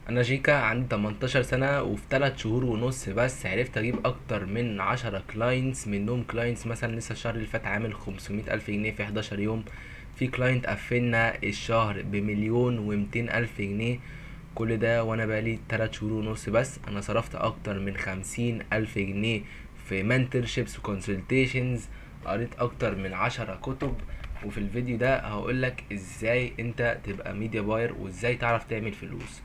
انا جيكا عندي 18 سنة، وفي 3 شهور ونص بس عرفت اجيب اكتر من 10 كلاينتس. منهم كلاينتس مثلا لسه الشهر اللي فات عامل 500 الف جنيه في 11 يوم. في كلاينت قفلنا الشهر بمليون ومتين الف جنيه. كل ده وانا بقالي 3 شهور ونص بس. انا صرفت اكتر من 50 الف جنيه في منتورشيبس وكونسلتيشنز. قريت اكتر من 10 كتب. وفي الفيديو ده هقولك ازاي انت تبقى ميديا باير وازاي تعرف تعمل فلوس.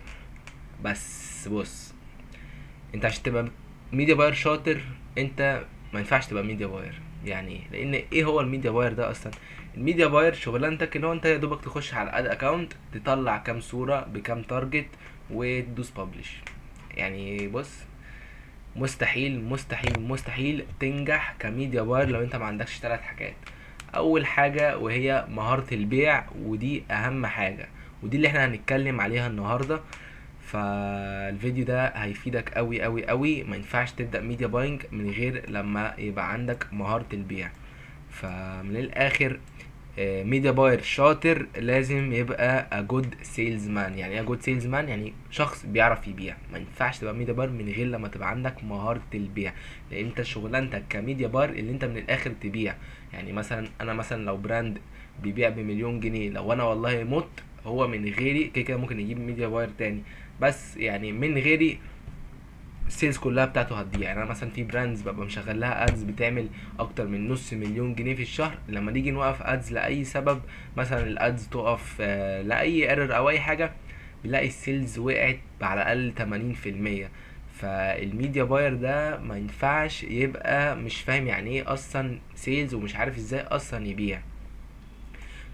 بس بص، انت عشان تبقى ميديا باير شاطر، انت ما ينفعش تبقى ميديا باير. يعني لان ايه هو الميديا باير ده اصلا؟ الميديا باير شغلانتك اللي هو انت يا دوبك تخش على الاد اكاونت، تطلع كام صورة بكام تارجت وتدوس بابليش. يعني بص، مستحيل مستحيل مستحيل تنجح كميديا باير لو انت ما عندكش 3 حاجات. اول حاجة وهي مهارة البيع، ودي اهم حاجة، ودي اللي احنا هنتكلم عليها النهاردة. فالفيديو ده هيفيدك قوي قوي قوي. ما ينفعش تبدأ ميديا باينج من غير لما يبقى عندك مهارة البيع. فمن الاخر، ميديا باير شاطر لازم يبقى a good salesman. يعني ايه a good salesman؟ يعني شخص بيعرف يبيع. ما ينفعش تبقى ميديا باير من غير لما تبقى عندك مهارة البيع. لان انت شغلانتك كميديا باير اللي انت من الاخر تبيع. يعني مثلا انا مثلا لو براند بيبيع بمليون جنيه، لو انا والله مت، هو من غيري كده كده ممكن يجيب ميديا باير تاني. بس يعني من غيري السيلز كلها بتاعته هتضيع. يعني انا مثلا في براندز ببقى مشغل لها ادز بتعمل اكتر من نص مليون جنيه في الشهر، لما نيجي نوقف ادز لاي سبب، مثلا الادز تقف لاي ايرور او اي حاجه، بنلاقي السيلز وقعت على الاقل 80%. فالميديا باير ده ما ينفعش يبقى مش فاهم يعني ايه اصلا سيلز، ومش عارف ازاي اصلا يبيع.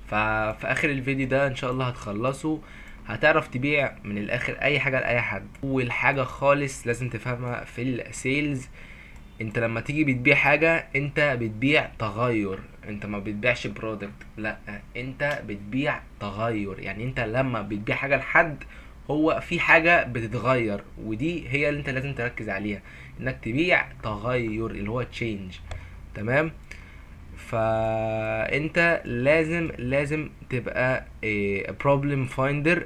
ففي اخر الفيديو ده ان شاء الله هتخلصه، هتعرف تبيع من الاخر اي حاجه لاي حد. اول حاجه خالص لازم تفهمها في السيلز، انت لما تيجي بتبيع حاجه انت بتبيع تغير. انت ما بتبيعش برودكت، لا، انت بتبيع تغير. يعني انت لما بتبيع حاجه لحد، هو في حاجه بتتغير، ودي هي اللي انت لازم تركز عليها، انك تبيع تغير اللي هو تشينج. تمام. فانت لازم تبقى a problem finder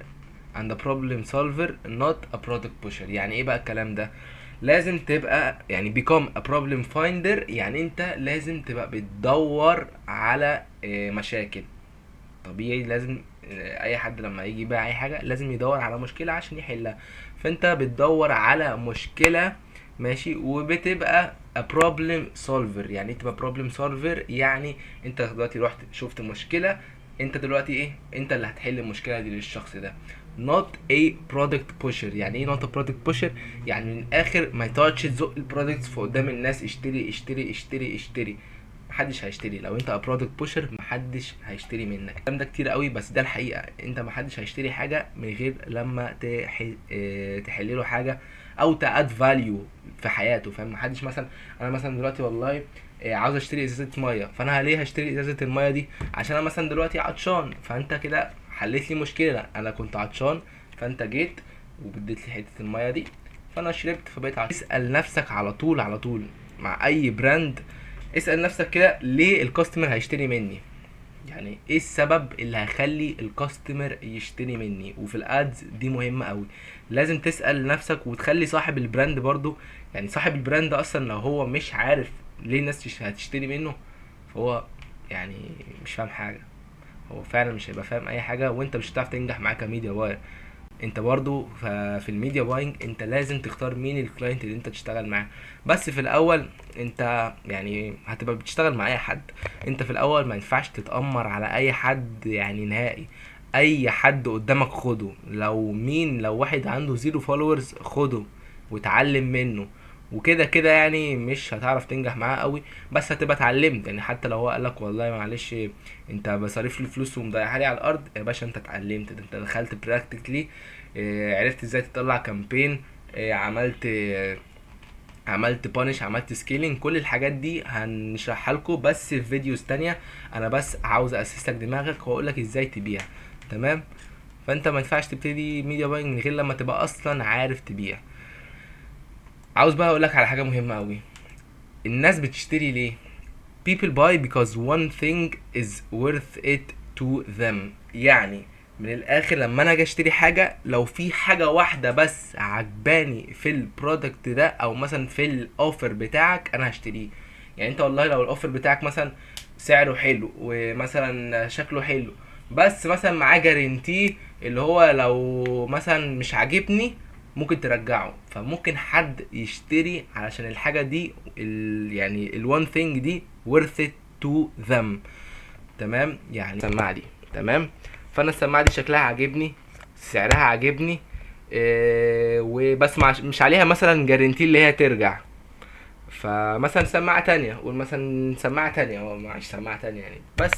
and a problem solver, not a product pusher. يعني ايه بقى الكلام ده؟ لازم تبقى يعني become a problem finder. يعني انت لازم تبقى بتدور على مشاكل. طبيعي لازم اي حد لما يجي يبيع اي حاجه لازم يدور على مشكله عشان يحلها. فانت بتدور على مشكله، ماشي، وبتبقى a problem solver. يعني ايه تبقى problem solver؟ يعني انت دلوقتي رحت شفت مشكله، انت دلوقتي ايه؟ انت اللي هتحل المشكله دي للشخص ده. not a product pusher. يعني ايه not a product pusher؟ يعني من الاخر ما تقعدش تزق البرودكتس في قدام الناس، اشتري اشتري اشتري اشتري. محدش هيشتري لو انت برودكت بوشر. محدش هيشتري منك. الكلام ده كتير قوي بس ده الحقيقه. انت محدش هيشتري حاجه من غير لما تحل له حاجه او تاد فاليو في حياته. فاهم؟ محدش مثلا، انا مثلا دلوقتي والله عاوز اشتري ازازه ميه، فانا ليه هشتري ازازه الميه دي؟ عشان انا مثلا دلوقتي عطشان. فانت كده حليت لي مشكله، انا كنت عطشان، فانت جيت وبديت لي حته الميه دي، فانا شربت فبقيت عطشان. اسال نفسك على طول على طول مع اي براند، اسأل نفسك كده ليه الكاستمر هيشتري مني؟ يعني ايه السبب اللي هيخلي الكاستمر يشتري مني؟ وفي الادز دي مهمة قوي. لازم تسأل نفسك وتخلي صاحب البراند برضو. يعني صاحب البراند اصلا لو هو مش عارف ليه الناس هتشتري منه، فهو يعني مش فاهم حاجة. هو فعلا مش هيبقى فاهم اي حاجة، وانت مش هتعرف تنجح معاه كميديا باير. انت برضو في الميديا باينج انت لازم تختار مين الكلاينت اللي انت تشتغل معاه. بس في الاول انت يعني هتبقى بتشتغل مع اي حد. انت في الاول ما ينفعش تتأمر على اي حد يعني نهائي. اي حد قدامك خده. لو واحد عنده 0 فولورز خده وتعلم منه. وكده كده يعني مش هتعرف تنجح معاه قوي، بس هتبقى اتعلمت. يعني حتى لو هو قالك والله معلش انت بصرف لي فلوس ومضيعها لي على الارض، يا باشا انت اتعلمت. ده انت دخلت براكتيكلي، عرفت ازاي تطلع كامبين، عملت بانش، عملت سكيلينج. كل الحاجات دي هنشرحها لكم بس في فيديوز تانية. انا بس عاوز اسس لك دماغك واقول لك ازاي تبيع. تمام. فانت ما ينفعش تبتدي ميديا باينج من غير لما تبقى اصلا عارف تبيع. عاوز بقى اقول لك على حاجه مهمه قوي. الناس بتشتري ليه؟ people buy because one thing is worth it to them. يعني من الاخر لما انا اجي اشتري حاجه، لو في حاجه واحده بس عجباني في البرودكت ده او مثلا في الاوفر بتاعك انا هشتريه. يعني انت والله لو الاوفر بتاعك مثلا سعره حلو ومثلا شكله حلو، بس مثلا معاه جارنتي اللي هو لو مثلا مش عاجبني ممكن ترجعه، فممكن حد يشتري علشان الحاجه دي يعني الوان ثينج دي worth it to them. تمام، يعني السماعه دي تمام، فانا السماعه دي شكلها عاجبني، سعرها عاجبني، وبسمع مش عليها مثلا جارنتي اللي هي ترجع. فمثلا سماعه تانية، قول مثلا سماعه تانية، هو معيش سماعه تانية يعني، بس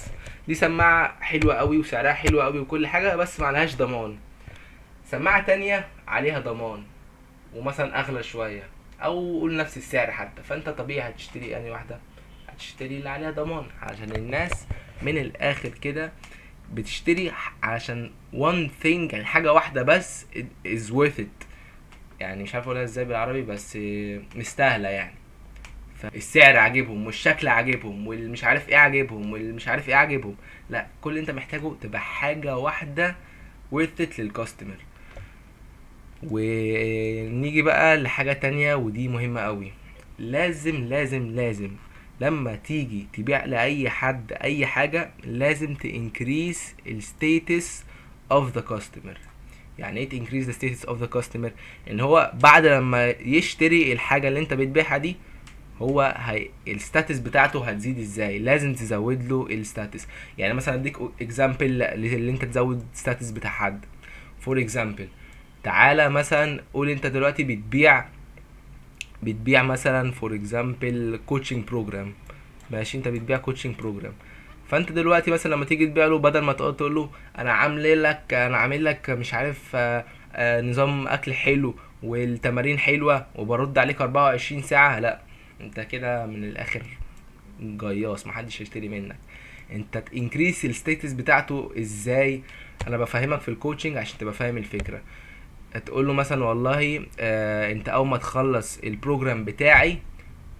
دي سماعه حلوه قوي وسعرها حلو قوي وكل حاجه، بس معلهاش ضمان. سماعه تانية عليها ضمان ومثلا اغلى شويه، او قول نفس السعر حتى، فانت طبيعي هتشتري انهي واحده؟ هتشتري اللي عليها ضمان، عشان الناس من الاخر كده بتشتري عشان one thing، يعني حاجة واحدة بس is worth it. يعني مش عارف اقولها ازاي بالعربي، بس مستاهلة يعني. فالسعر عاجبهم والشكل عاجبهم والمش عارف ايه عاجبهم والمش عارف ايه عاجبهم، لا كل اللي انت محتاجه تبقى حاجة واحدة worth it للكاستمر. ونيجي بقى لحاجة تانية ودي مهمة قوي. لازم لما تيجي تبيع لأي حد أي حاجة لازم تincrease الستيتس of the customer. يعني ايه increase the status of the customer؟ ان هو بعد لما يشتري الحاجة اللي انت بتبيعها دي، هو الستاتس بتاعته هتزيد ازاي؟ لازم تزود له الستاتس. يعني مثلا اديك اكزامبل اللي انت تزود ستاتس بتاع حد. فور اكزامبل، تعالى مثلا قول انت دلوقتي بتبيع مثلا فور اكزامبل كوتشنج بروجرام. ماشي، انت بتبيع كوتشنج بروجرام، فانت دلوقتي مثلا لما تيجي تبيع له، بدل ما تقعد تقول له انا عامل لك مش عارف نظام اكل حلو والتمارين حلوه وبرد عليك 24 ساعه، لا انت كده من الاخر جياص، محدش هيشتري منك. انت تنكريس الستيتس بتاعته ازاي؟ انا بفهمك في الكوتشنج عشان تبقى فاهم الفكره. تقول له مثلا والله انت اول ما تخلص البروجرام بتاعي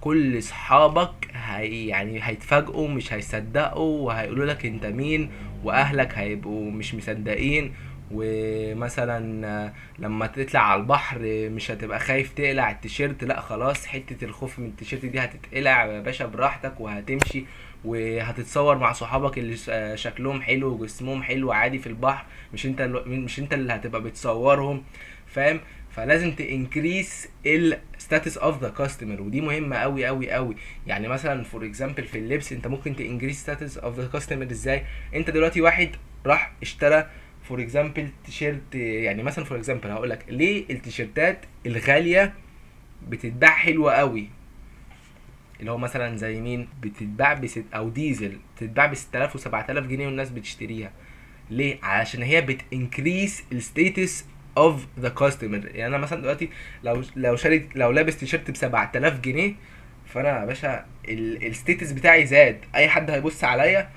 كل اصحابك يعني هيتفاجئوا، مش هيصدقوا وهيقولوا لك انت مين، واهلك هيبقوا مش مصدقين. ومثلا لما تطلع على البحر مش هتبقى خايف تقلع التيشيرت، لا خلاص حتة الخوف من التيشيرت دي هتتقلع يا باشا براحتك وهتمشي، وهتتصور مع صحابك اللي شكلهم حلو وجسمهم حلو عادي في البحر، مش انت اللي هتبقى بتصورهم، فاهم؟ فلازم تانكريس الستاتس اوف ذا كاستمر، ودي مهمه قوي قوي قوي. يعني مثلا فور اكزامبل في اللبس انت ممكن تانكريس ستاتس اوف ذا كاستمر ازاي؟ انت دلوقتي واحد راح اشترى فور اكزامبل تيشيرت، يعني مثلا فور اكزامبل هقول لك ليه التيشيرتات الغاليه بتتباع حلوه قوي، اللي هو مثلا زي مين بتتباع او ديزل بتتباع ب 6000 و 7000 جنيه والناس بتشتريها ليه؟ علشان هي بتنكريس الستيتس اوف ذا كاستمر. يعني انا مثلا دلوقتي لو لابس تيشيرت ب 7000 جنيه، فانا يا باشا الستيتس بتاعي زاد، اي حد هيبص عليا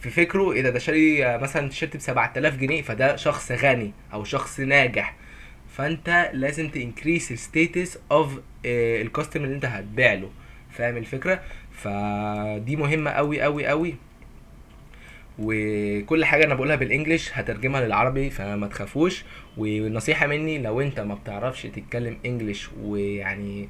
في فكره ايه ده شاري مثلا تيشيرت ب 7000 جنيه، فده شخص غني او شخص ناجح. فانت لازم تنكريس الستيتس اوف الكاستمر اللي انت هتبيع له، فاهم الفكره؟ فدي مهمه قوي قوي قوي. وكل حاجه انا بقولها بالانجلش هترجمها للعربي فما تخافوش. ونصيحه مني، لو انت ما بتعرفش تتكلم انجلش ويعني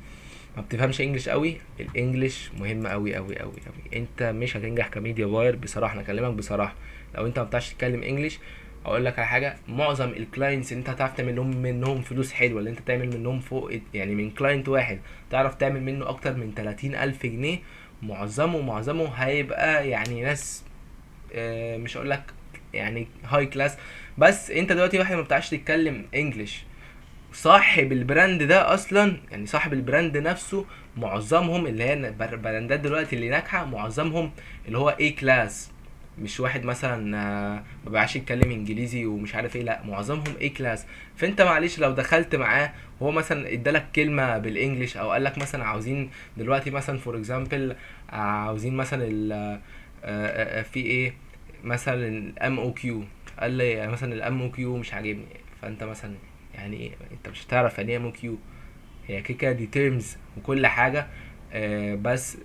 ما بتفهمش انجلش قوي، الانجليش مهم قوي قوي قوي قوي. انت مش هتنجح كميديا باير بصراحه، انا اكلمك بصراحه. لو انت ما بتعرفش تتكلم انجليش، اقول لك على حاجه، معظم الكلاينتس اللي انت هتعرف تعمل منهم فلوس حلوه، اللي انت تعمل منهم فوق يعني من كلاينت واحد تعرف تعمل منه اكتر من 30,000 جنيه، معظمه هيبقى يعني ناس مش هقول لك يعني هاي كلاس. بس انت دلوقتي واحد ما بتعرفش تتكلم انجليش، صاحب البراند ده اصلا، يعني صاحب البراند نفسه معظمهم اللي هي البراندات دلوقتي اللي ناجحه معظمهم اللي هو اي كلاس، مش واحد مثلا ما بيعرفش يتكلم انجليزي ومش عارف ايه، لا معظمهم اي كلاس. فانت معلش لو دخلت معاه وهو مثلا ادالك كلمه بالانجليش او قالك مثلا عاوزين دلوقتي مثلا فور اكزامبل عاوزين مثلا في ايه مثلا الام او كيو، قال لي مثلا الام او كيو مش عاجبني، فانت مثلا يعني ايه؟ انت مش هتعرف يعني ايه ام او كيو، هي كيكه دي تيرمز وكل حاجه، بس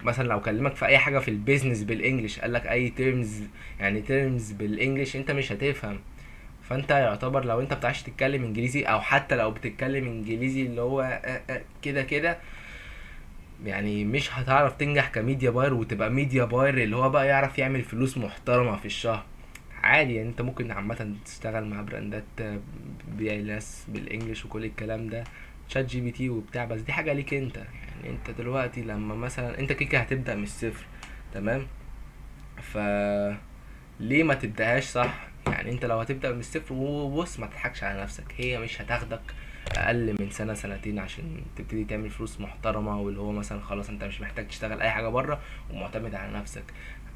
مثلا لو كلمك في اي حاجه في البيزنس بالانجلش، قالك اي تيرمز، يعني تيرمز بالانجلش انت مش هتفهم. فانت يعتبر لو انت بتعرفش تتكلم انجليزي، او حتى لو بتتكلم انجليزي اللي هو كده كده، يعني مش هتعرف تنجح كميديا باير وتبقى ميديا باير اللي هو بقى يعرف يعمل فلوس محترمة في الشهر. عادي يعني انت ممكن عامة تشتغل مع براندات بيع ناس بالانجلش وكل الكلام ده، شات جي بي تي وبتاع، بس دي حاجة ليك انت. يعني انت دلوقتي لما مثلا انت كيكة هتبدأ من الصفر، تمام؟ ف ليه ما تبداهاش صح؟ يعني انت لو هتبدا من الصفر، وبص ما تضحكش على نفسك، هي مش هتاخدك اقل من سنه سنتين عشان تبتدي تعمل فلوس محترمه، واللي هو مثلا خلاص انت مش محتاج تشتغل اي حاجه بره ومعتمد على نفسك.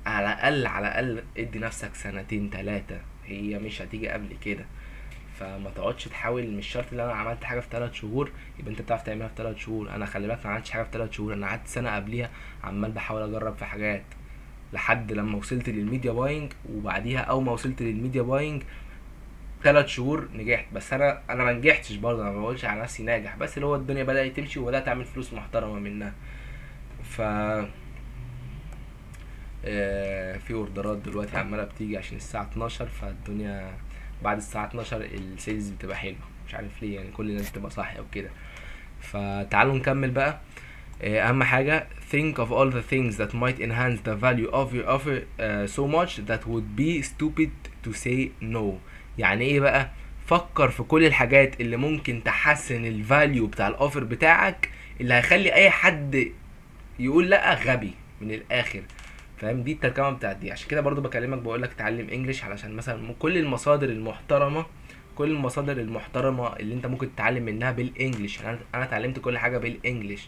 على الاقل على الاقل ادي نفسك سنتين تلاتة، هي مش هتيجي قبل كده. فما تقعدش تحاول، مش شرط ان انا عملت حاجه في 3 شهور يبقى انت بتعرف تعملها في 3 شهور. انا خلي بالك ما عملتش حاجه في 3 شهور، انا قعدت سنه قبليها عمال بحاول اجرب في حاجات لحد لما وصلت للميديا باينج. وبعديها اول ما وصلت للميديا باينج 3 شهور نجحت. بس انا ما نجحتش برضه، انا ما بقولش على نفسي ناجح، بس اللي هو الدنيا بدأت تمشي وبدأت اعمل فلوس محترمة منها. ف في اوردرات دلوقتي عمالة بتيجي عشان الساعة 12، فالدنيا بعد الساعة 12 السيلز بتبقى حلوة، مش عارف ليه، يعني كل الناس بتبقى صاحية وكده. فتعالوا نكمل بقى. اهم حاجة think of all the things that might enhance the value of your offer so much that would be stupid to say no. يعني ايه بقى؟ فكر في كل الحاجات اللي ممكن تحسن الفاليو بتاع الاوفر بتاعك، اللي هيخلي اي حد يقول لا غبي من الاخر. فاهم؟ دي الترجمه بتاعت دي. عشان كده برضو بكلمك بقول لك اتعلم انجليش، علشان مثلا كل المصادر المحترمه، كل المصادر المحترمه اللي انت ممكن تتعلم منها بالانجليش. يعني انا اتعلمت كل حاجه بالانجليش،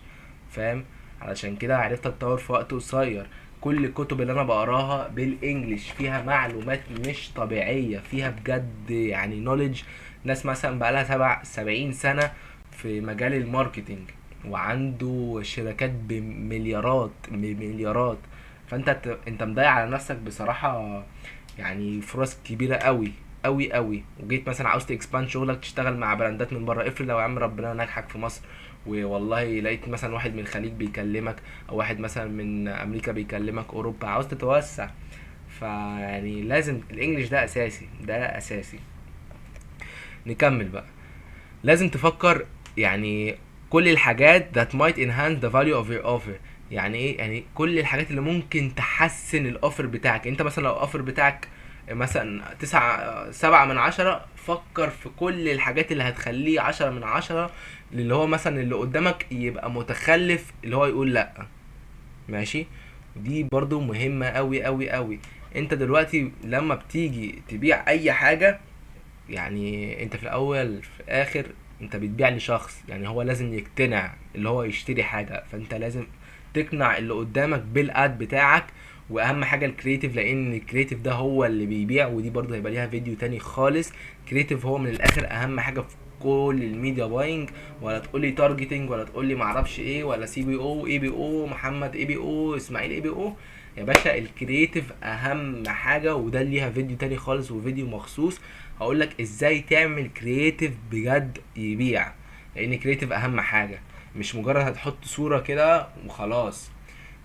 فاهم؟ علشان كده عرفت اتطور في وقت قصير. كل الكتب اللي انا بقراها بالانجليش فيها معلومات مش طبيعيه، فيها بجد يعني نوليدج. ناس مثلا بقالها 70 سنه في مجال الماركتينج، وعنده شركات بمليارات مليارات. فانت انت مضيع على نفسك بصراحة، يعني فرص كبيرة قوي قوي قوي. وجيت مثلا عاوز تكسباند شغلك، تشتغل مع براندات من بره. افرض لو يا عم ربنا نجحك في مصر، والله لقيت مثلا واحد من الخليج بيكلمك، او واحد مثلا من امريكا بيكلمك، اوروبا عاوز تتوسع. فيعني لازم الانجليش ده اساسي، ده اساسي. نكمل بقى. لازم تفكر يعني كل الحاجات that might enhance the value of your offer. يعني ايه؟ يعني كل الحاجات اللي ممكن تحسن الاوفر بتاعك. انت مثلا لو الاوفر بتاعك مثلا 7/10، فكر في كل الحاجات اللي هتخليه 10/10، اللي هو مثلا اللي قدامك يبقى متخلف اللي هو يقول لا. ماشي؟ دي برضو مهمة قوي قوي قوي. انت دلوقتي لما بتيجي تبيع اي حاجة، يعني انت في الاول في الاخر انت بتبيع لشخص، يعني هو لازم يقتنع اللي هو يشتري حاجة. فانت لازم تقنع اللي قدامك بالاد بتاعك. واهم حاجة الكرياتيف، لان الكرياتيف ده هو اللي بيبيع. ودي برضه هيبقى ليها فيديو تاني خالص. كرياتيف هو من الاخر اهم حاجة في كل الميديا باينج. ولا تقولي تارجتنج، ولا تقولي معرفش ايه، ولا سي بي او اي بي او محمد اي بي او اسماعيل اي بي او. يا باشا الكرياتيف اهم حاجة، وده ليها فيديو تاني خالص وفيديو مخصوص هقولك ازاي تعمل كرياتيف بجد يبيع. لان كرياتيف اهم حاجة، مش مجرد هتحط صورة كده وخلاص.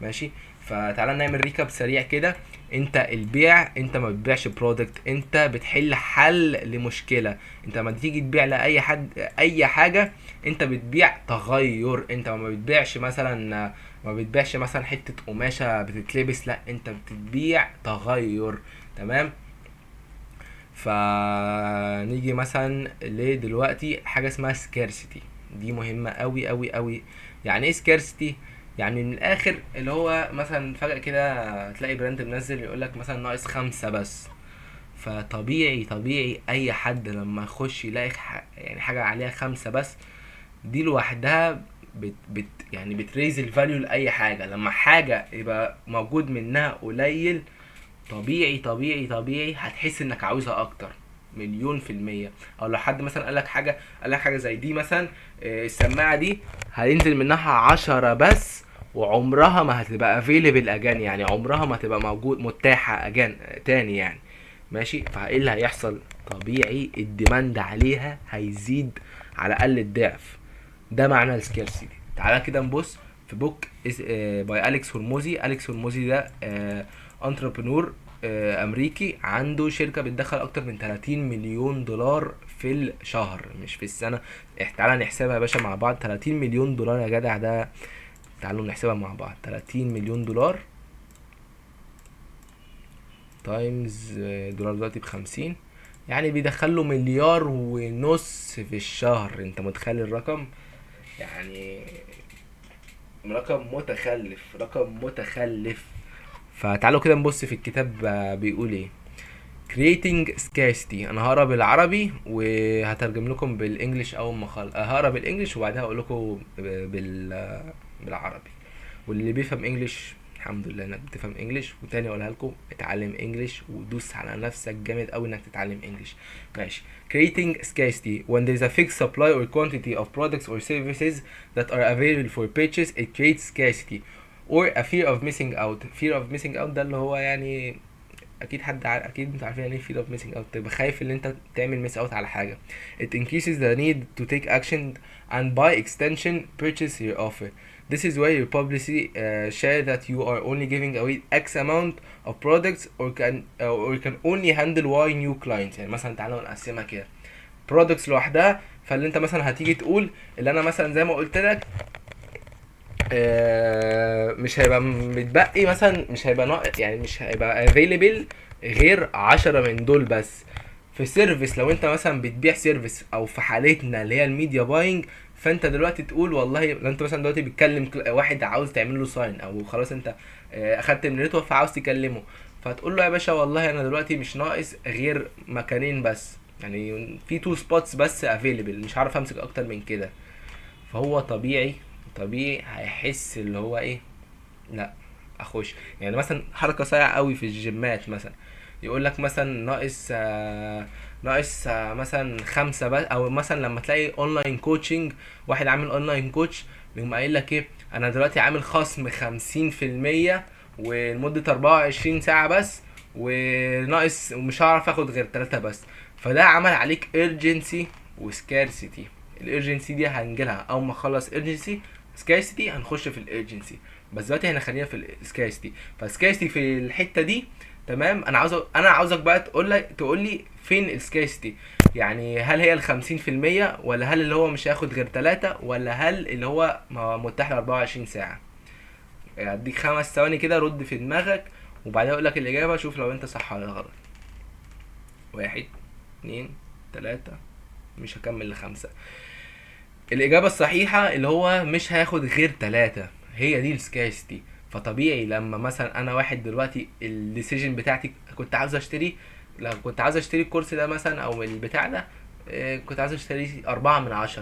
ماشي؟ فتعالى نعمل ريكاب سريع كده. انت البيع، انت ما بتبيعش برودكت، انت بتحل حل لمشكلة. انت ما تيجي تبيع لاي حد اي حاجة، انت بتبيع تغير. انت ما بتبيعش مثلا، ما بتبيعش مثلا حتة قماشة بتتلبس، لا انت بتبيع تغير. تمام؟ فنيجي مثلا لدلوقتي حاجه اسمها سكارسيتي. دي مهمه قوي قوي قوي. يعني ايه سكارسيتي؟ يعني من الاخر اللي هو مثلا فجاه كده تلاقي براند منزل يقولك مثلا ناقص 5 بس. فطبيعي طبيعي اي حد لما يخش يلاقي يعني حاجه عليها 5 بس، دي لوحدها بت يعني بتريز الفاليو لاي حاجه. لما حاجه يبقى موجود منها قليل، طبيعي طبيعي طبيعي هتحس انك عاوزها اكتر، مليون في المية. او لو حد مثلا قالك حاجة زي دي مثلا، السماعة دي هينزل منها 10 بس، وعمرها ما هتبقى افيلبل اجان، يعني عمرها ما هتبقى موجود متاحة اجان تاني يعني. ماشي؟ فايه اللي هيحصل؟ طبيعي الديماند عليها هيزيد على اقل الضعف. ده معنى السكيرسيتي. تعالى كده نبص في بوك باي أليكس هرموزي. أليكس هرموزي ده انتربرنور امريكي، عنده شركه بتدخل اكتر من 30 مليون دولار في الشهر مش في السنه. تعالى نحسبها يا باشا مع بعض. 30 مليون دولار يا جدع ده، تعالوا نحسبها مع بعض. 30 مليون دولار تايمز دولار دلوقتي ب50، يعني بيدخله مليار ونص في الشهر. انت متخيل الرقم؟ يعني رقم متخلف، رقم متخلف. فتعالوا كده نبص في الكتاب بيقول ايه. creating scarcity. انا هقرا بالعربي وهترجم لكم بالانجلش اول ما هقرا بالانجلش وبعدها هقول لكم بالعربي. واللي بيفهم انجلش الحمد لله انك بتفهم انجلش. وتاني اقولها لكم، اتعلم انجلش ودوس على نفسك جامد قوي انك تتعلم انجلش. ماشي. creating scarcity when there is a fixed supply or quantity of products or services that are available for purchase, it creates scarcity or a fear of missing out. fear of missing out ده اللي هو يعني اكيد اكيد انتوا عارفين يعني ايه fear of missing out. تبقى خايف ان انت تعمل miss out على حاجه. it increases the need to take action and by extension purchase your offer. This is where your publicity share that you are only giving away X amount of products or can only handle Y new clients. يعني مثلا تعالوا نقسمها كده. products لوحدها، فاللي انت مثلا هتيجي تقول اللي انا مثلا زي ما قلت لك مش هيبقى متبقي مثلا، مش هيبقى ناقص، يعني مش هيبقى available غير 10 من دول بس. في سيرفيس، لو انت مثلا بتبيع سيرفيس او في حالتنا اللي هي الميديا باينج، فانت دلوقتي تقول والله لو انت مثلا دلوقتي بتكلم واحد عاوز تعمل له ساين، او خلاص انت اخدت منته فعاوز تكلمه، فتقول له يا باشا والله انا دلوقتي مش ناقص غير مكانين بس، يعني في 2 سبوتس بس افيلبل، مش عارف امسك اكتر من كده. فهو طبيعي هيحس اللي هو ايه، لا اخش. يعني مثلا حركه صايعه قوي في الجيمات، مثلا يقول لك مثلا ناقص مثلا 5 بس، او مثلا لما تلاقي اونلاين كوتشنج، واحد عامل اونلاين كوتش بيقوم قايل لك ايه، انا دلوقتي عامل خصم 50% ولمده 24 ساعه بس، وناقص ومش هعرف اخد غير 3 بس. فده عمل عليك urgency وسكارسيتي. الارجنسي دي هنجيلها اول ما اخلص urgency. سكارسيتي هنخش في الارجنسي، بس دلوقتي احنا خلينا في السكارسيتي. فالسكارسيتي في الحته دي تمام. انا عاوزك بقى تقول لي فين السكارسيتي. يعني هل هي ال50%، ولا هل اللي هو مش هياخد غير 3، ولا هل اللي هو متاح ل 24 ساعه؟ يعني اديك 5 ثواني كده رد في دماغك، وبعدين اقول لك الاجابه، شوف لو انت صح ولا غلط. 1 2 3. مش هكمل ل5. الإجابة الصحيحة اللي هو مش هياخد غير 3، هي دي السكارستي. فطبيعي لما مثلا أنا واحد دلوقتي الديسيجن بتاعتي كنت عاوز أشتري، لو كنت عاوز أشتري الكورس ده مثلا أو البتاع ده، كنت عاوز أشتري 4/10.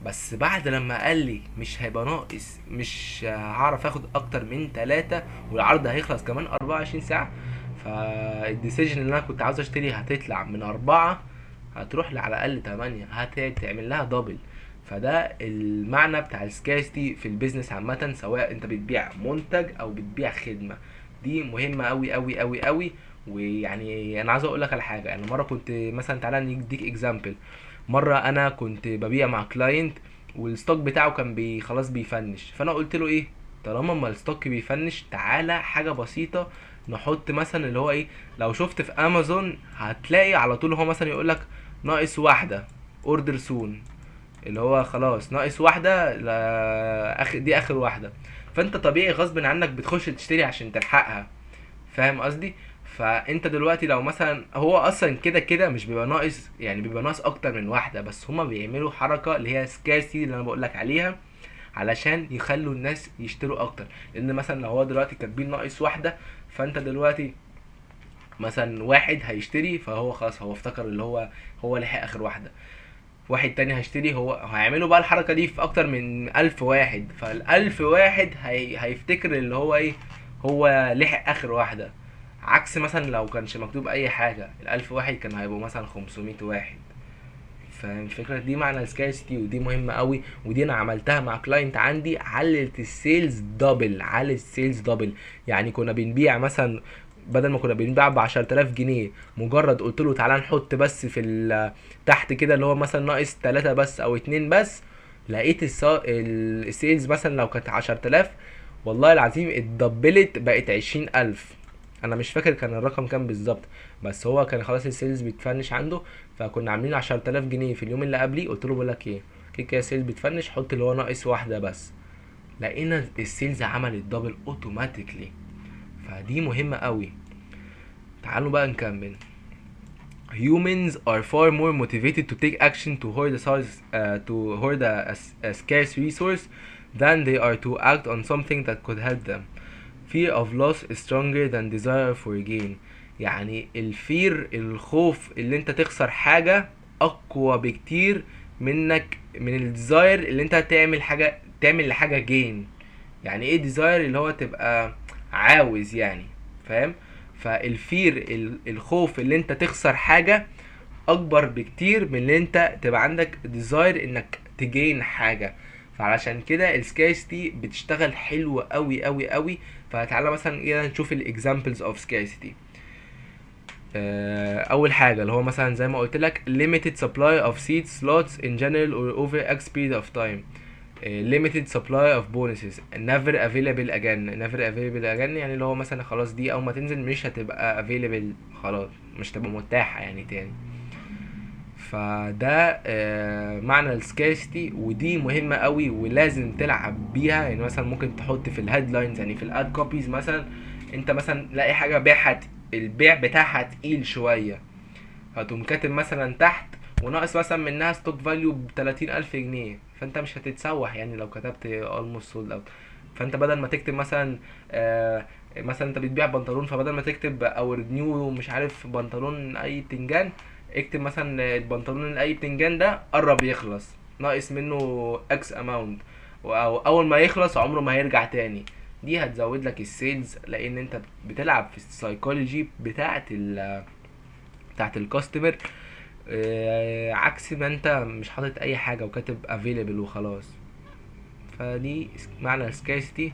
بس بعد لما قال لي مش هيبقى ناقص، مش هعرف اخد اكتر من 3، والعرض هيخلص كمان 24 ساعة، فالديسيجن اللي انا كنت عاوز اشتري هتطلع من 4 هتروح على الاقل 8، هتعمل لها دبل. فده المعنى بتاع السكارستي في البيزنس عامة، سواء انت بتبيع منتج او بتبيع خدمة. دي مهمة اوي اوي اوي اوي. ويعني انا عاوز اقول لك على حاجة. انا مرة كنت مثلا، تعالى نديك اكزامبل. مرة انا كنت ببيع مع كلاينت والستوك بتاعه كان خلاص بيفنش، فانا قلت له ايه، طالما ما الستوك بيفنش تعالى حاجة بسيطة نحط مثلا اللي هو ايه، لو شفت في امازون هتلاقي على طول هو مثلا يقولك ناقص واحدة اوردر سون، اللي هو خلاص ناقص واحدة، دي اخر واحدة. فانت طبيعي غصب عنك بتخش تشتري عشان تلحقها. فاهم قصدي؟ فانت دلوقتي لو مثلا هو اصلا كده كده مش بيبقى ناقص، يعني بيبقى ناقص اكتر من واحدة، بس هما بيعملوا حركة اللي هي سكارسي اللي انا بقولك عليها علشان يخلوا الناس يشتروا اكتر. لان مثلا لو هو دلوقتي كاتبين ناقص واحدة، فانت دلوقتي مثلا واحد هيشتري فهو خلاص هو افتكر اللي هو لحق اخر واحدة. واحد تاني هيشتري، هو هيعملوا بقى الحركة دي في اكتر من 1000 واحد، فال1000 واحد هيفتكر اللي هو ايه، هو لحق اخر واحدة. عكس مثلا لو كانش مكتوب اي حاجة، ال1000 واحد كان هيبقوا مثلا 500 واحد. فاهم الفكرة؟ دي معنى السكارستي، ودي مهمة قوي. ودي انا عملتها مع كلاينت عندي، علت السيلز دبل، علت السيلز دبل. يعني كنا بنبيع مثلا، بدل ما كنا بنبيع ب10000 جنيه، مجرد قلت له تعالى نحط بس في تحت كده اللي هو مثلا ناقص 3 بس او 2 بس، لقيت السيلز مثلا لو كانت 10,000، والله العظيم اتدبلت بقت 20,000. انا مش فاكر كان الرقم كام بالظبط، بس هو كان خلاص السيلز بيتفنش عنده، فكنا عاملين 10,000 جنيه. في اليوم اللي قبليه قلت له بقول لك ايه، كده كده السيلز بتفنش، حط اللي هو ناقص واحده بس. لقينا السيلز عملت دبل اوتوماتيكلي. فدي مهمه قوي. تعالوا بقى نكمل. Humans are far more motivated to take action to hoard a scarce resource than they are to act on something that could help them. Fear of loss is stronger than desire for gain. يعني الخوف اللي انت تخسر حاجة اقوى بكتير من الديزاير اللي انت تعمل لحاجة جين. يعني ايه ديزاير؟ اللي هو تبقى عاوز يعني، فاهم؟ الخوف اللي انت تخسر حاجة اكبر بكتير من اللي انت تبقى عندك ديزاير انك تجين حاجة. فعلشان كده السكارسيتي بتشتغل حلو قوي قوي قوي. فتعالى مثلا كده نشوف الاكزامبلز اوف سكارسيتي. اول حاجه اللي هو مثلا زي ما قلت لك limited supply of seat slots in general or over x period of time. limited supply of bonuses never available again يعني اللي هو مثلا خلاص دي اول ما تنزل مش هتبقى available، خلاص مش هتبقى متاحه يعني تاني. فده معنى السكارسيتي، ودي مهمه قوي ولازم تلعب بيها. يعني مثلا ممكن تحط في الهيدلاينز، يعني في الاد كوبيز مثلا، انت مثلا لاقي حاجه البيع بتاعها تقيل شويه، هتقوم كاتب مثلا تحت وناقص مثلا منها ستوك فاليو ب30,000 جنيه، فانت مش هتتسوح يعني لو كتبت almost sold out. فانت بدل ما تكتب مثلا مثلا انت بتبيع بنطلون، فبدل ما تكتب اور نيو مش عارف بنطلون اي بتنجان، اكتب مثلا البنطلون الاي بتنجان ده قرب يخلص، ناقص منه اكس اماونت، او اول ما يخلص عمره ما هيرجع تاني. دي هتزود لك السيلز، لان انت بتلعب في السايكولوجي بتاعت الكاستمر، عكس ما انت مش حاطط اي حاجه وكاتب available وخلاص. فدي معنى scarcity،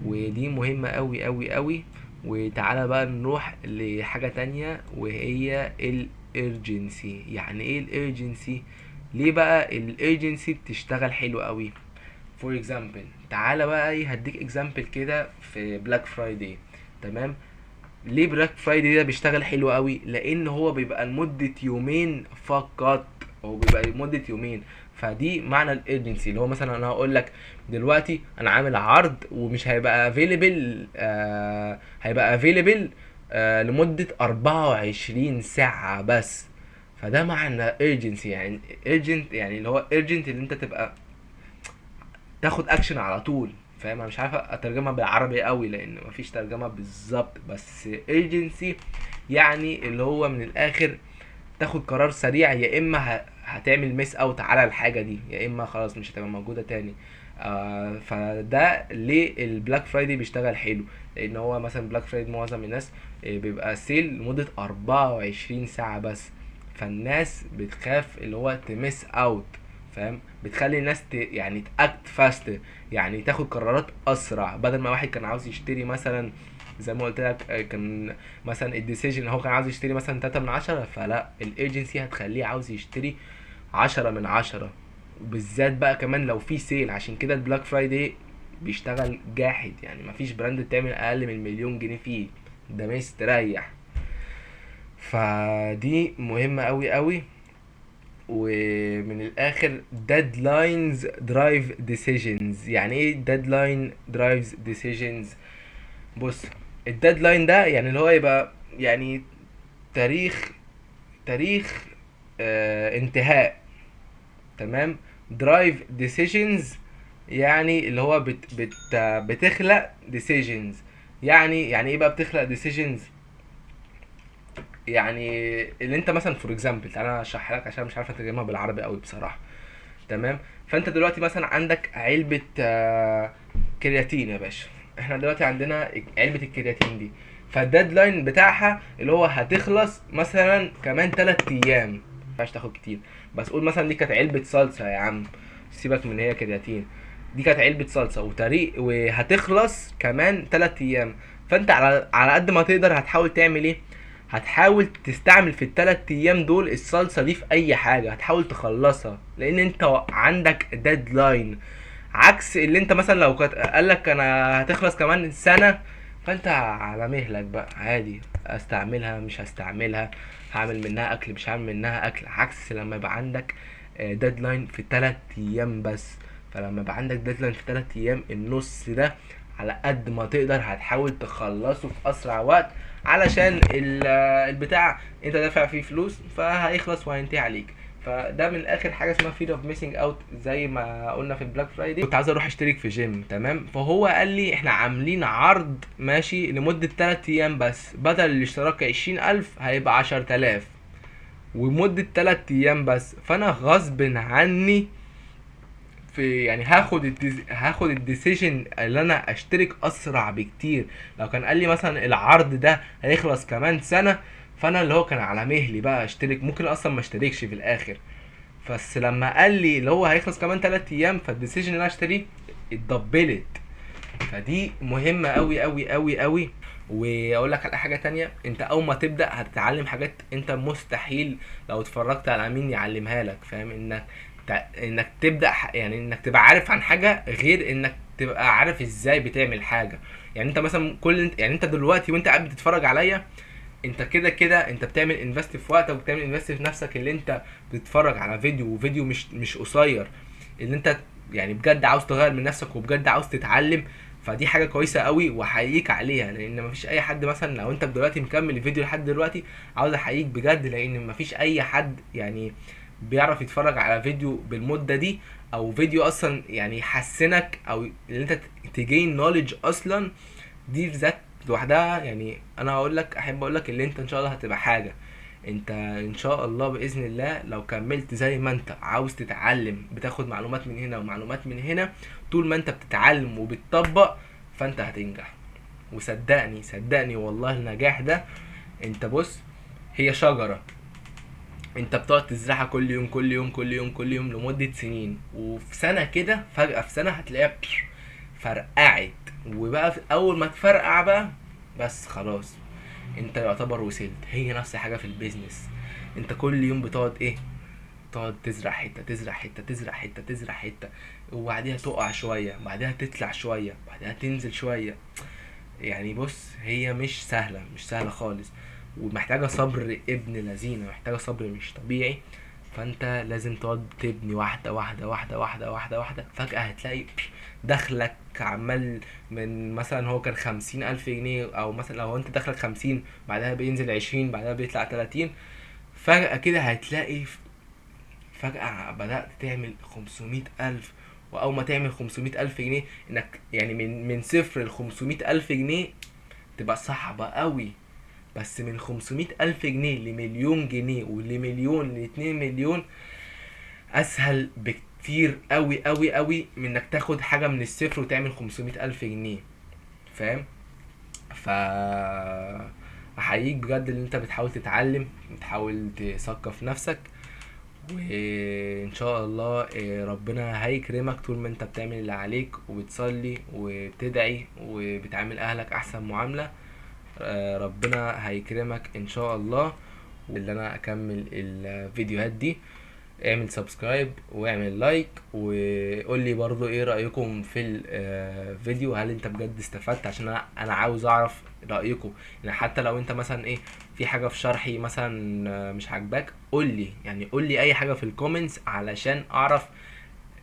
ودي مهمه قوي قوي قوي. وتعالى بقى نروح لحاجه تانية وهي الارجنسي. يعني ايه الارجنسي؟ ليه بقى الارجنسي بتشتغل حلو قوي؟ فور اكزامبل، تعالى بقى هديك اكزامبل كده في بلاك فرايداي. تمام؟ ليه بلاك فرايداي ده بيشتغل حلو قوي؟ لان هو بيبقى لمده يومين فقط، هو بيبقى لمده يومين. فدي معنى الايرجنسي، اللي هو مثلا انا هقول لك دلوقتي انا عامل عرض ومش هيبقى افيلبل، هيبقى افيلبل لمده 24 ساعه بس. فده معنى urgency. يعني urgent يعني اللي هو urgent اللي انت تبقى تاخد اكشن على طول، فاهم؟ انا مش عارف اترجمها بالعربي قوي لان مفيش ترجمه بالظبط، بس urgency يعني اللي هو من الاخر تاخد قرار سريع، يا اما هتعمل ميس اوت على الحاجه دي، يا اما خلاص مش هتبقى موجوده تاني. فده ليه البلاك فرايدي بيشتغل حلو؟ لان هو مثلا بلاك فرايدي معظم الناس بيبقى سيل لمده 24 ساعه بس. فالناس بتخاف اللي هو تمس اوت، فاهم؟ بتخلي الناس يعني تاكت فاست، يعني تاخد قرارات اسرع. بدل ما واحد كان عاوز يشتري مثلا زي ما قلت لك كان مثلا الديسيجن هو كان عاوز يشتري مثلا 3/10، فلا الايجنسي هتخليه عاوز يشتري 10/10. وبالذات بقى كمان لو في سيل. عشان كده البلاك فرايداي بيشتغل جاحد، يعني مفيش براند بتعمل اقل من 1,000,000 جنيه فيه، ده مستريح. فدي مهمة قوي قوي. ومن الاخر deadlines drive decisions. يعني ايه deadline drives decisions؟ بص، الديدلاين ده يعني اللي هو يبقى يعني تاريخ تاريخ انتهاء. تمام؟ درايف ديسيجنز يعني اللي هو بتخلق ديسيجنز. يعني ايه بقى بتخلق ديسيجنز؟ يعني اللي انت مثلا فور اكزامبل، تعالى اشرح لك عشان مش عارف اترجمها بالعربي قوي بصراحه. تمام؟ فانت دلوقتي مثلا عندك علبه كرياتين يا باشا. احنا دلوقتي عندنا علبه الكرياتين دي، فالديدلاين بتاعها اللي هو هتخلص مثلا كمان 3 ايام، مينفعش تاخد كتير. بس قول مثلا دي كانت علبه صلصه يا عم، سيبك من هي كرياتين، دي كانت علبه صلصه وهتخلص كمان 3 ايام. فانت على قد ما تقدر هتحاول تعمل ايه؟ هتحاول تستعمل في ال3 ايام دول الصلصه دي في اي حاجه، هتحاول تخلصها لان انت عندك ديدلاين. عكس اللي انت مثلا لو كانت قالك انا هتخلص كمان سنه، فانت على مهلك بقى عادي، استعملها مش هستعملها، هعمل منها اكل مش هعمل منها اكل. عكس لما يبقى عندك ديدلاين في 3 ايام بس. فلما يبقى عندك ديدلاين في 3 ايام، النص ده على قد ما تقدر هتحاول تخلصه في اسرع وقت، علشان البتاع انت دافع فيه فلوس فهيخلص وهينتهي عليك. فده من الاخر حاجه اسمها fear of missing out. زي ما قلنا في البلاك فرايدي، كنت عايز اروح اشترك في جيم تمام، فهو قال لي احنا عاملين عرض ماشي لمده 3 ايام بس، بدل الاشتراك 20,000 هيبقى 10,000 ومده 3 ايام بس. فانا غصب عني في يعني هاخد الديسيجن اللي انا اشترك اسرع بكتير. لو كان قال لي مثلا العرض ده هيخلص كمان سنه، فانا اللي هو كان على مهلي بقى اشترك، ممكن اصلا ما اشتركش في الاخر. بس لما قال لي اللي هو هيخلص كمان 3 ايام، فالديسيجن اللي انا اشتريه اتدبلت. فدي مهمه قوي قوي قوي قوي. واقول لك على حاجه تانية، انت اول ما تبدا هتتعلم حاجات انت مستحيل لو اتفرجت على مين يعلمها لك. فاهم؟ انك تبدا يعني انك تبقى عارف عن حاجه غير انك تبقى عارف ازاي بتعمل حاجه. يعني انت مثلا يعني انت دلوقتي وانت قاعد بتتفرج عليا، انت كده كده انت بتعمل انفست في وقتك وبتعمل انفست في نفسك، اللي انت بتتفرج على فيديو، وفيديو مش قصير، اللي انت يعني بجد عاوز تغير من نفسك وبجد عاوز تتعلم. فدي حاجه كويسه قوي واحييك عليها، لان مفيش اي حد مثلا لو انت دلوقتي مكمل الفيديو لحد دلوقتي، عاوز احييك بجد، لان مفيش اي حد يعني بيعرف يتفرج على فيديو بالمده دي، او فيديو اصلا يعني يحسنك او اللي انت تجين نوليدج اصلا. دي في ذات لوحدها يعني انا احب اقول لك اللي انت ان شاء الله هتبقى حاجه. انت ان شاء الله باذن الله لو كملت زي ما انت عاوز تتعلم، بتاخد معلومات من هنا ومعلومات من هنا، طول ما انت بتتعلم وبتطبق فانت هتنجح. وصدقني صدقني والله النجاح ده، انت بص، هي شجره انت بتقعد تزرعها كل يوم كل يوم كل يوم كل يوم لمدة سنين، وفي سنة كده فجأة في سنة هتلاقيها فرقعت. وبقى في اول ما تفرقع بقى بس خلاص انت يعتبر وصلت. هي نفس حاجة في البيزنس، انت كل يوم بتقعد ايه، تقعد تزرع حتة تزرع حتة تزرع حتة تزرع حتة، وبعديها تقع شوية، بعدها تطلع شوية، بعدها تنزل شوية. يعني بص هي مش سهلة خالص، ومحتاجة صبر ابن لذينة، محتاجة صبر مش طبيعي. فانت لازم تقعد تبني واحدة واحدة واحدة واحدة واحدة واحدة، فجأة هتلاقي دخلك عمال من مثلا هو كان 50,000 جنيه، او مثلا لو انت دخلك 50 بعدها بينزل 20 بعدها بيطلع 30، فجأة كده هتلاقي فجأة بدأت تعمل 500,000. وأول ما تعمل 500,000 جنيه، إنك يعني من صفر ل500,000 جنيه تبقى صعبة قوي. بس من 500,000 جنيه ل1,000,000 جنيه ولمليون ل2 مليون أسهل بكتير قوي قوي قوي من إنك تاخد حاجة من الصفر وتعمل 500,000 جنيه. فاهم؟ ف أحييك بجد إن أنت بتحاول تتعلم، بتحاول تثقف نفسك، وان شاء الله ربنا هيكرمك طول ما انت بتعمل اللي عليك وبتصلي وبتدعي وبتعامل اهلك احسن معاملة. ربنا هيكرمك ان شاء الله. واللي انا اكمل الفيديوهات دي، اعمل سبسكرايب واعمل لايك، وقول لي برضو ايه رأيكم في الفيديو، هل انت بجد استفدت؟ عشان انا عاوز اعرف رأيكم. يعني حتى لو انت مثلا ايه في حاجة في شرحي مثلا مش عاجباك، قول لي، يعني قول لي اي حاجة في الكومنتس علشان اعرف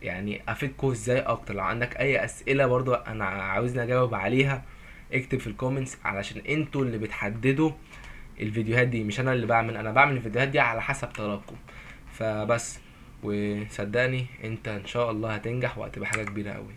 يعني افيدكم ازاي اكتر. لو عندك اي اسئلة برضو انا عاوزني اجاوب عليها، اكتب في الكومنتس، علشان انتوا اللي بتحددوا الفيديوهات دي، مش انا اللي بعمل. انا بعمل الفيديوهات دي على حسب طلبكم. فبس، وصدقني انت ان شاء الله هتنجح وهتبقى حاجة كبيرة قوي.